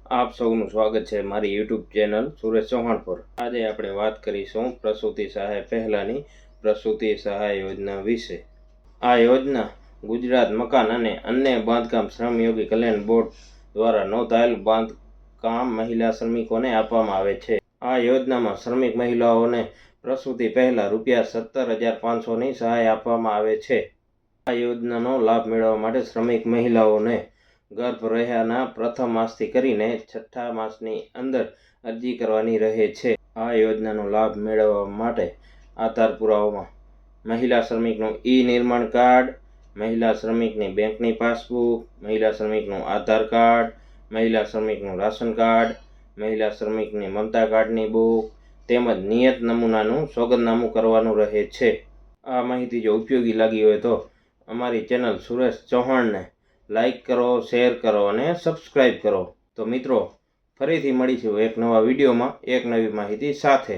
આપ સૌનું સ્વાગત છે મારી યુટ્યુબ ચેનલ સુરેશ ચૌહાણ પર। આજે આપણે વાત કરીશું પ્રસૂતિ સહાય પહેલાની પ્રસૂતિ સહાય યોજના વિશે। આ યોજના ગુજરાત મકાન અને અન્ય બાંધકામ શ્રમયોગી કલ્યાણ બોર્ડ દ્વારા નોંધાયેલ બાંધકામ મહિલા શ્રમિકોને આપવામાં આવે છે। આ યોજનામાં શ્રમિક મહિલાઓને પ્રસૂતિ પહેલા રૂપિયા 17,500ની સહાય આપવામાં આવે છે। આ યોજનાનો લાભ મેળવવા માટે શ્રમિક મહિલાઓને ગર્ભ રહ્યાના પ્રથમ માસથી કરીને છઠ્ઠા માસની અંદર અરજી કરવાની રહે છે। આ યોજનાનો લાભ મેળવવા માટે આધાર પુરાવામાં મહિલા શ્રમિકનું નિર્માણ કાર્ડ, મહિલા શ્રમિકની બેંકની પાસબુક, મહિલા શ્રમિકનું આધાર કાર્ડ, મહિલા શ્રમિકનું રાશન કાર્ડ, મહિલા શ્રમિકની મમતા કાર્ડની બુક તેમજ નિયત નમૂનાનું સોગંદનામું કરવાનું રહે છે। આ માહિતી જો ઉપયોગી લાગી હોય તો અમારી ચેનલ સુરેશ ચૌહાણને લાઈક કરો, શેર કરો અને સબસ્ક્રાઈબ કરો। તો મિત્રો, ફરીથી મળીશું એક નવા વિડીયોમાં એક નવી માહિતી સાથે।